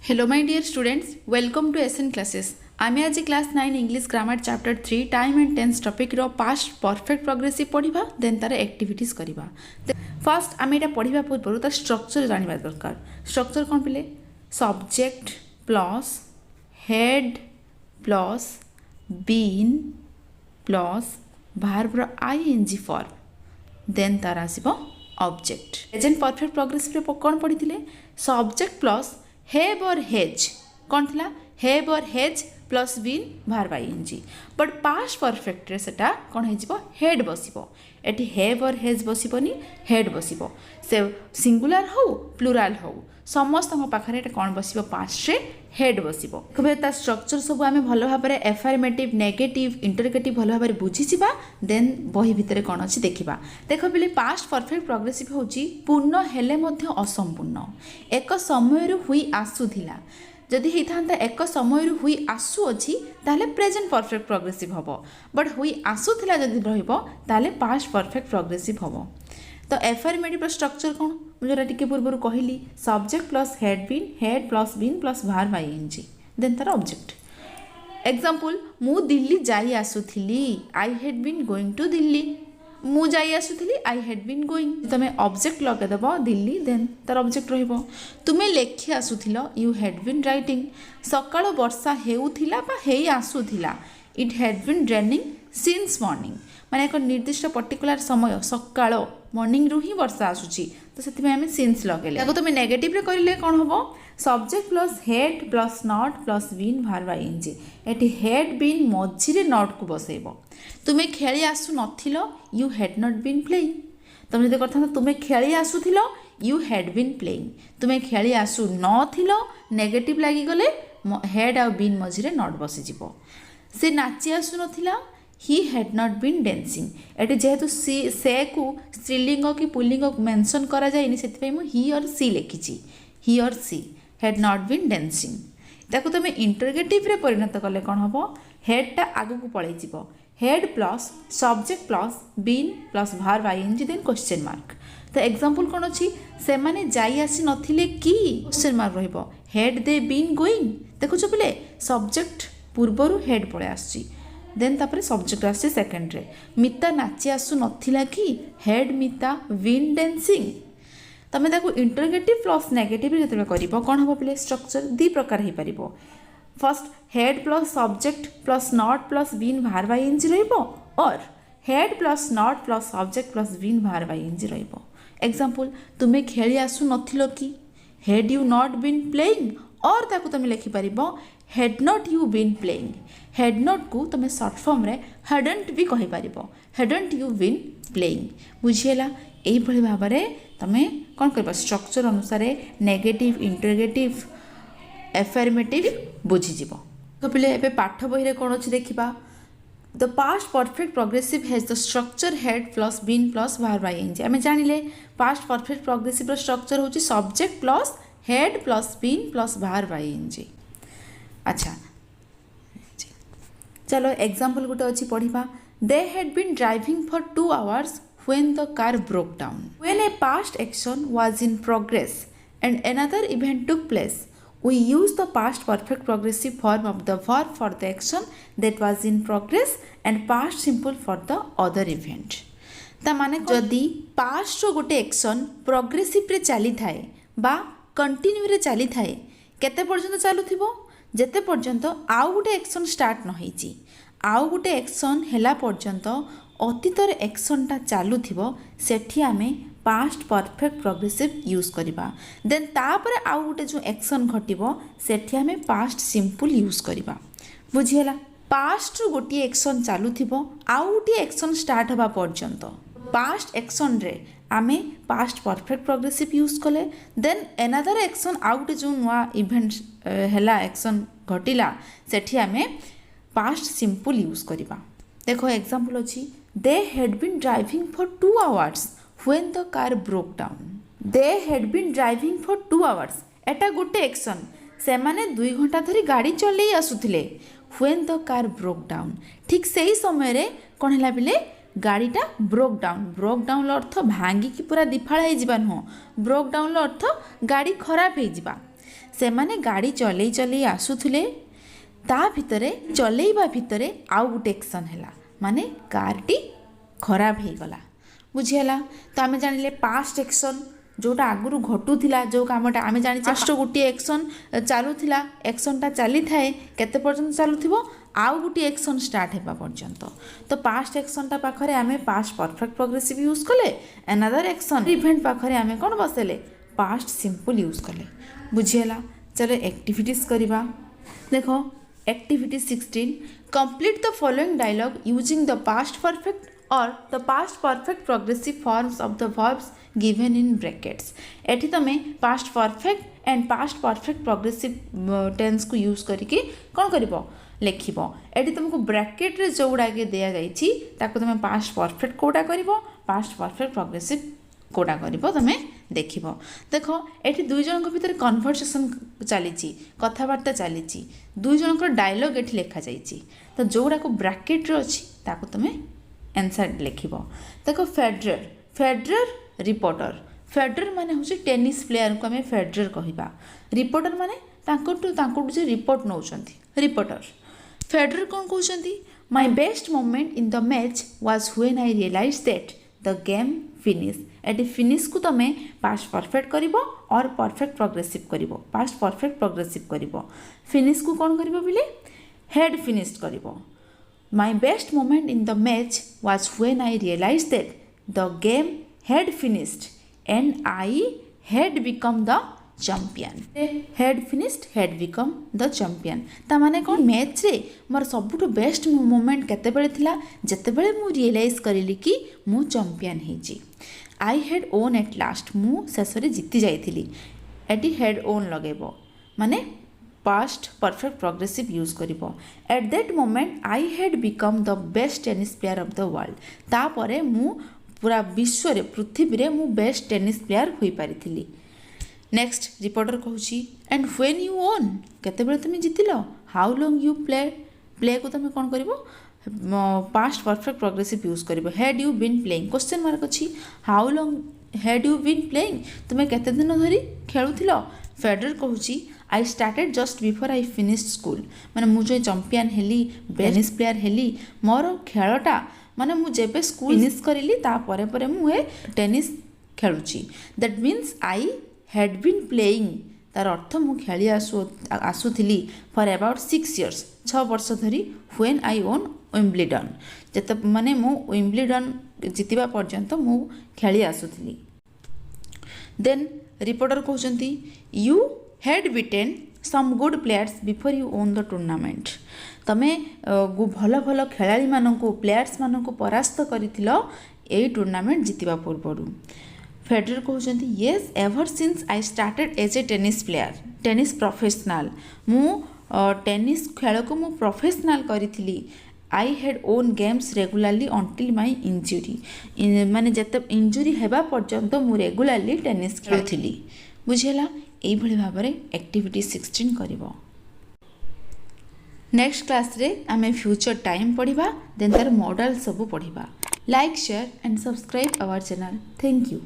Hello my dear students, welcome to SN classes. आमे आज class 9 English grammar chapter 3 time and tense topic रो past perfect progressive पढ़िबा then तार activities करिबा। First आमे एटा पढ़िबा पूर्व तार स्ट्रक्चर जानिबा दरकार। स्ट्रक्चर कोन पिले subject plus had plus been plus verb रो आईएनजी फॉर्म देन तार आसीबो ऑब्जेक्ट। प्रेजेंट परफेक्ट प्रोग्रेसिव रे कोन पढ़िथिले subject plus have or has कौन थिला have or has plus been verb ING but past perfect रे सेटा कौन हे जिवो हेड बसिबो। एटी हैव और हैज बसिबोनी हेड बसिबो। से सिंगुलर हो प्लुराल हो समस्त पाखरे एटा कौन बसिबो पास्ट रे हेड बसिबो। कबे ता स्ट्रक्चर सब आमे भलो भाबरे एफर्मेटिव नेगेटिव इंटरगेटिव भलो भाबरे बुझी जिबा देन बही भितरे कौन अछि देखिबा। देखो बिले पास्ट परफेक्ट प्रोग्रेसिव होची पूर्ण हेले मध्य असंपूर्ण एक समय रो हुई आसुथिला जदि होता एक समय हुई आसु अच्छी ताले प्रेजेंट परफेक्ट प्रोग्रेसिव हम बट हुई आसुला जदि रही पास्ट परफेक्ट प्रोग्रेसिव हम। तो एफर्मेटिव स्ट्रक्चर कौन मुझे टी पूर्व कहली subject plus had plus been plus verb ING then तार ऑब्जेक्ट। एग्जांपल मु दिल्ली जाई आसुथिली I had been going to Delhi मु जाई आसुथिली आई हैड बीन गोइंग तुम ऑब्जेक्ट लगेदेव दिल्ली देन तार ऑब्जेक्ट रहिबो। तुमे लेखि आसुथिलो यू हैड बीन राइटिंग सकाळ वर्षा हेउथिला बा हेई आसुथिला it had been raining since morning माने एक निर्दिष्ट पर्टिकुलर समय सकाळ मॉर्निंग रु ही वर्षा आसुची तो सेति में हमें सिंस लगेले। ताको तुमे नेगेटिव रे करिले कोन हबो subject plus had plus not plus been verb ING एटी हेड बीन मझिरे नॉट को बसेबो। तुमे खेली आसु नथिलो you had not been playing तुम जदि करथा तुमे खेली आसुथिलो यू हैड बीन प्लेइंग तुमे खेली आसु नथिलो नेगेटिव लागि गले हेड आ बीन मझिरे नॉट बसि जिवो। से नाची आसु नथिला he had not been dancing एटी जेहेतु से को स्त्रीलिंग की पुल्लिंग मेंशन करा जायनि सेति मु ही और सी लिखिछि he or she had not been dancing. ताको तुमे इंटरगेटिव रे परिणत कले कोन हबो हेड टा आगु को पळै जिवो had plus subject plus been plus verb ING then question mark. तो एग्जांपल कोन अछि से माने जाई आसी नथिले की क्वेश्चन मार्क रहइबो हेड दे बीन गोइंग देखो पिले सब्जेक्ट पूर्वरु हेड पळे आसी देन तापरे सब्जेक्ट आसी सेकंड रे मिता नाची आसु नथिला कि हेड मिता बीन डांसिंग। तमे ताको इंटरगेटिव प्लस नेगेटिव जतबे करिवो कोन हबो पिले स्ट्रक्चर दी प्रकार हे परिबो। First had plus subject plus not plus been verb ING रहिबो और had plus not plus subject plus been verb ING रहिबो। एग्जांपल तुमे खेली आसु नथिलो कि had you not been playing और ताको तुमे लिखि परिबो had not you been playing. Had not को तुमे शॉर्ट फॉर्म रे हेडंट भी कहि परिबो हेडंट यू बीन प्लेइंग बुझियला। एई भली भाबरे तमे कोन करबो स्ट्रक्चर अनुसार नेगेटिव इंटरगेटिव एफर्मेटिव बुझी जीवो। तो पिले एबे पाठ बही रे कोन अछि देखिबा the past perfect progressive has the structure had plus been plus verb ING. आमे जानिले पास्ट परफेक्ट प्रोग्रेसिव रो स्ट्रक्चर होची subject plus had plus been plus verb ING. अच्छा चलो एग्जांपल गुटे अछि पढिबा they had been driving for 2 hours when the car broke down when a past action was in progress and another event took place we use the past perfect progressive form of the verb for the action that was in progress and past simple for the other event। ता माने जदि past रो गोटे action progressive रे चली थाए बा continue रे चली थाए केते पर्यंत चालू थिबो जेते पर्यंत आउ गोटे एक्शन स्टार्ट न होईची आउ गोटे एक्शन हेला पर्यंत अतीतर एक्शनटा चालू थिबो सेठी आमे पास्ट परफेक्ट प्रोग्रेसिव यूज करिबा देन तापर आउ गोटे जो एक्शन घटिबो सेठी आमे पास्ट सिंपल यूज करिबा बुझियला। पास्ट रो गोटे एक्शन चालू थिबो आउ गोटे एक्शन स्टार्ट हबा पर्यंत पास्ट एक्शन रे आमे पास्ट परफेक्ट प्रोग्रेसिव यूज कले देन एनादर एक्शन आउ गोटे जो नुआ इवेंट हेला एक्शन घटिला सेठी आमे पास्ट सिंपल यूज करिबा। देखो एग्जांपल अछि they had been driving for 2 hours when the car broke down they had been driving for 2 hours एटा गोटे एक्शन से माने 2 घंटा धरी गाड़ी चलै आसुथिले when the car broke down ठीक सही समय रे कोन हला बिले गाड़ीटा ब्रोक डाउन अर्थ भांगी की पूरा दिफाळ हे जिबा न ब्रोक डाउन अर्थ गाड़ी खराब हे जिबा से माने गाड़ी चलई चलई आसुथिले ता भितरे चलैबा भितरे आउ गोटे एक्शन हैला माने कारटी खराब हो गला बुझीगला। तो आम जानिले पास्ट एक्शन जोटा आगुरी घटुला जो कमटा आम जानी फास्ट गोटे एक्शन चलुला एक्शनटा चली थाए केते पर्यंत चलुथिबो आउ गोटे एक्शन स्टार्ट होगा पर्यंत। तो पास्ट एक्शनटा पाखरे आम पास्ट परफेक्ट प्रोग्रेसिव यूज कले अनदर एक्शन इवेंट पाखरे आम कौन बसेले पास्ट सिंपल यूज कले बुझीगला। चलो एक्टिविटीज करवा देखो activity 16 complete the following dialogue using the past perfect और the past perfect progressive forms of the verbs given in brackets. एठी तमे past perfect and past perfect progressive tense को use करके कौन करिवो लिखिबो। एठी तुमको ब्रैकेट रे जो गुडा के दिया जाइछि ताको तमे पास्ट परफेक्ट कोडा करिवो पास्ट परफेक्ट प्रोग्रेसिव कोडा करिवो तमे देखिबो। देखो एठी दुई जनक भितर कन्वर्सेशन चली कथबार्ता चली दुई जनक डायलॉग एठी लिखा जाइछि तो जोड़ा को ब्रैकेट रे अछि ताको तमे आंसर लिखिबो। देखो फेडरर फेडरर रिपोर्टर फेडरर माने होछि टेनिस प्लेयर को हमें फेडरर कहिबा रिपोर्टर माने तांको जे रिपोर्ट नौचंती रिपोर्टर। फेडरर कोन कहउचंती my best moment in the match was when I realize that the game finish. एटी फिनिश को तमे पास्ट परफेक्ट करिवो और परफेक्ट प्रोग्रेसिव करिवो पास्ट परफेक्ट प्रोग्रेसिव करिवो। फिनिश को कोन करिवो बिले हेड फिनिश्ड करिवो। My best moment in the match was when I realize that the game had finished and I had become the champion. Head finished head become the champion ता माने कोन match रे मोर सबुठु best moment केते बेले थिला जते बेले मु रियलाइज करिली कि मु चैंपियन हेजी। I had won at last मु शेषरे जीति जाइथिली एटी हेड ओन लगेबो माने पास्ट परफेक्ट प्रोग्रेसिव यूज करिवो। At that moment I had become the best tennis player of the world ता परे मु पूरा विश्व रे पृथ्वी रे मु बेस्ट टेनिस प्लेयर होई पारिथिली। नेक्स्ट रिपोर्टर कहूँ एंड व्हेन यू ओन केते बेले तुम जीतिल हाउ लॉन्ग यू प्ले को तुम कौन कर पास्ट परफेक्ट प्रोग्रेसिव यूज कर had you been playing question mark अच्छी how long had you been playing तुम्हें केते दिन धरी खेलुथिल। फेडरर कहूँ I started just before I finished school माने मु जो चैंपियन हेली टेनिस प्लेयर हेली मोर खेलटा माने मु जेबे स्कूल फिनिश करिली ता परे परे मु टेनिस खेलुची that means I had been playing तार अर्थ मु खेली आसुथिली फॉर अबाउट 6 years 6 वर्ष धरी व्हेन आई ओन विम्बलडन जते माने मु विम्बलडन जितिबा पर्यंत मु खेली आसुथिली। देन रिपोर्टर कहउचंती you had beaten some good players before you won the tournament तमे भल भल खेलाड़ी माननकु प्लेयर्स माननकु परास्त करिथिलो एई टूर्नामेंट जितिबा पूर्वरु। फेडरर कहउचंती yes ever since I started as a tennis player tennis professional मु टेनिस खेल को मु प्रोफेशनल करिथिली I had won games regularly until my injury माने जते इंजुरी हेबा पर्यंत मु रेगुलारली टेनिस खेलुथिली बुझेला। एई भली भाबरे एक्टिविटी 16 करिवो। नेक्स्ट क्लास रे आमे फ्यूचर टाइम पढ़िबा देन तार मॉडल सब पढ़िबा। Like share and subscribe our channel. Thank you.